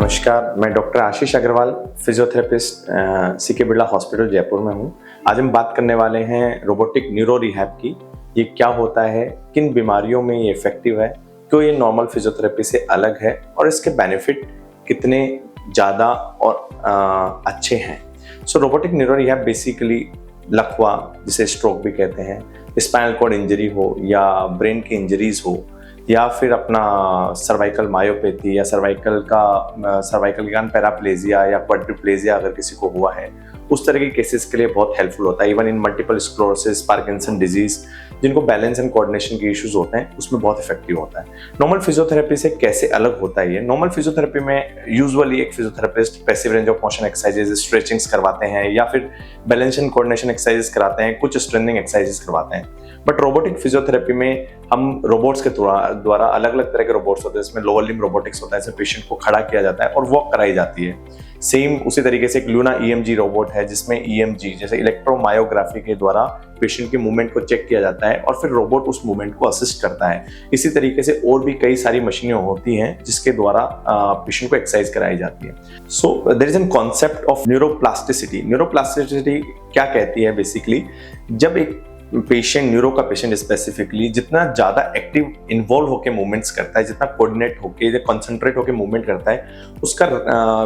नमस्कार, मैं doctor Ashish Agrawal, physiotherapist CK Birla hospital Jaipur में हूँ। आज हम बात करने वाले हैं रोबोटिक न्यूरो रिहैब की। ये क्या होता है, किन बीमारियों में ये इफेक्टिव है, क्यों ये नॉर्मल फिजियोथेरेपी से अलग है और इसके बेनिफिट कितने ज़्यादा और अच्छे हैं। रोबोटिक न्यूरो रिहैब बेसिकली लकवा, जिसे स्ट्रोक भी कहते हैं, स्पाइनल कॉर्ड इंजरी हो या ब्रेन की इंजरीज हो या फिर अपना सर्वाइकल मायोपैथी या सर्वाइकल पैराप्लेजिया या क्वाड्रिप्लेजिया अगर किसी को हुआ है, उस तरह के केसेस के लिए बहुत हेल्पफुल होता है। Even in multiple sclerosis, Parkinson disease, जिनको बैलेंस एंड कोऑर्डिनेशन के इश्यूज होते हैं, उसमें बहुत इफेक्टिव होता है। नॉर्मल फिजियोथेरेपी से कैसे अलग होता है ये? नॉर्मल फिजियोथेरेपी में यूजुअली एक physiotherapist passive range of motion exercises, stretchings करवाते हैं या फिर बैलेंस एंड कोऑर्डिनेशन एक्सरसाइजेज कराते हैं, कुछ स्ट्रेंथनिंग एक्सरसाइजेज करवाते हैं। बट रोबोटिक फिजियोथेरेपी में हम रोबोट्स के द्वारा अलग अलग तरह के रोबोट्स होते हैं। इसमें लोअर लिम्ब रोबोटिक्स होता है, इसमें पेशेंट को खड़ा किया जाता है और वॉक कराई जाती है। सेम उसी तरीके से एक लूना ईएमजी रोबोट है, जिसमें ईएमजी जैसे इलेक्ट्रोमायोग्राफी के द्वारा पेशेंट के मूवमेंट को चेक किया जाता है और फिर रोबोट उस मूवमेंट को असिस्ट करता है। इसी तरीके से और भी कई सारी मशीनें होती हैं जिसके द्वारा पेशेंट को एक्सरसाइज कराई जाती है। So there is an concept of neuroplasticity. Neuroplasticity क्या कहती है? बेसिकली जब एक न्यूरो का पेशेंट स्पेसिफिकली जितना ज्यादा एक्टिव इन्वॉल्व होकर मूवमेंट्स करता है, जितना कोऑर्डिनेट होकर कंसंट्रेट होकर मूवमेंट करता है, उसका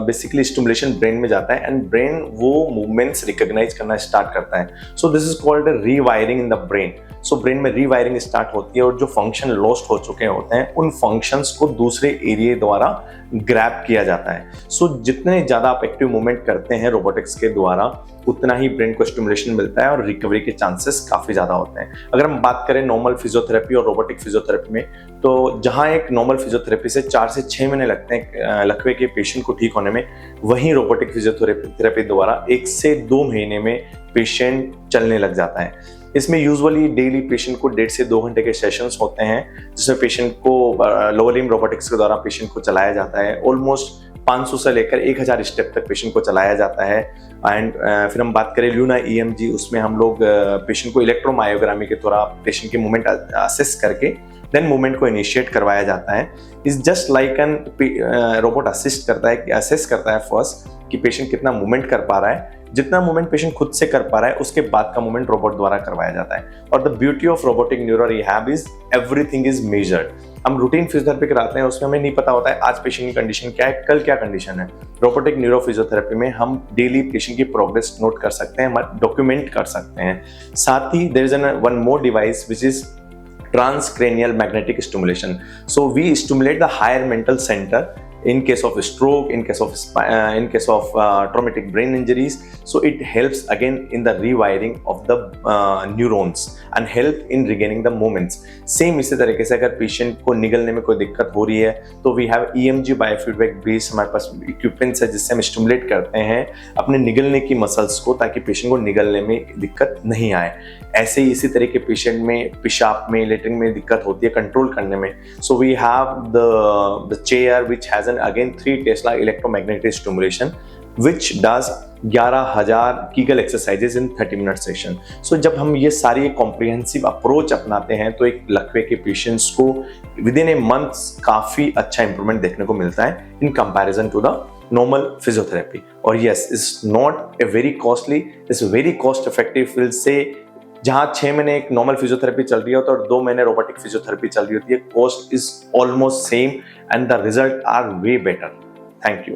बेसिकली स्टिमुलेशन ब्रेन में जाता है एंड ब्रेन वो मूवमेंट्स रिकॉग्नाइज करना स्टार्ट करता है। So this is called rewiring in the brain. So brain में रीवायरिंग स्टार्ट होती है और जो फंक्शन लॉस्ट हो चुके होते हैं, उन फंक्शंस को दूसरे एरिया द्वारा ग्रैब किया जाता है। सो जितने ज्यादा आप एक्टिव मूवमेंट करते हैं रोबोटिक्स के द्वारा, उतना ही ब्रेन को स्टिमुलेशन मिलता है और रिकवरी के चांसेस काफी ज्यादा होते हैं। अगर हम बात करें नॉर्मल फिजियोथेरेपी और रोबोटिक फिजियोथेरेपी में, तो जहां एक नॉर्मल फिजियोथेरेपी से 4 से 6 महीने लगते हैं लकवे के पेशेंट को ठीक होने में, वहीं रोबोटिक फिजियोथेरेपी द्वारा 1 से 2 महीने में पेशेंट चलने लग जाता है। इसमें यूजुअली डेली पेशेंट को 1.5 से 2 घंटे के सेशंस होते हैं, जिसमें पेशेंट को लोअर लिम्ब रोबोटिक्स के द्वारा पेशेंट को चलाया जाता है। ऑलमोस्ट 500 से लेकर 1000 स्टेप तक पेशेंट को चलाया जाता है। एंड फिर हम बात करें लूना ईएमजी, उसमें हम लोग पेशेंट को इलेक्ट्रोमायोग्रामी के द्वारा पेशेंट के मूवमेंट असेस करके देन मूवमेंट को इनिशिएट करवाया जाता है। Is just like an robot assist करता है कि असेस करता है फर्स्ट कि पेशेंट कितना मूवमेंट कर पा रहा है। जितना मूवमेंट पेशेंट खुद से कर पा रहा है, उसके बाद का मूवमेंट रोबोट द्वारा करवाया जाता है। और the beauty of robotic neuro rehab is everything is measured. हम रूटीन फिजियोथेरेपी कराते हैं, उसमें हमें नहीं पता होता है आज पेशेंट की कंडीशन क्या है, कल क्या कंडीशन है। रोबोटिक न्यूरो फिजियोथेरेपी में हम डेली पेशेंट की प्रोग्रेस नोट कर सकते हैं, डॉक्यूमेंट कर सकते हैं। साथ ही there is one more device which is transcranial magnetic stimulation. So we stimulate the higher mental center in case of stroke, in case of traumatic brain injuries. So it helps again in the rewiring of the neurons and help in regaining the movements. Same इसी तरीके से अगर patient को निगलने में कोई दिक्कत हो रही है, तो we have EMG biofeedback based हमारे पास इक्विपमेंट्स है, जिससे हम स्टिमुलेट करते हैं अपने निगलने की मसल्स को, ताकि पेशेंट को निगलने में दिक्कत नहीं आए। ऐसे ही इसी तरह के पेशेंट में पेशाब में, लेटरिन में दिक्कत होती है कंट्रोल करने में। So we have the chair which has again 3 Tesla electromagnetic stimulation which does 11,000 Kegel exercises in 30-minute session. So जब हम ये सारी कॉम्प्रिहेंसिव अप्रोच अपनाते हैं, तो एक लकवे के पेशेंट्स को विदिन ए मंथ काफी अच्छा इंप्रूवमेंट देखने को मिलता है in comparison to the normal physiotherapy. और yes, it's not a very costly, it's very cost effective field से। जहां 6 महीने एक नॉर्मल फिजियोथेरेपी चल रही होती है और 2 महीने रोबोटिक फिजियोथेरेपी चल रही होती है, cost is almost same and the result are way better. Thank you.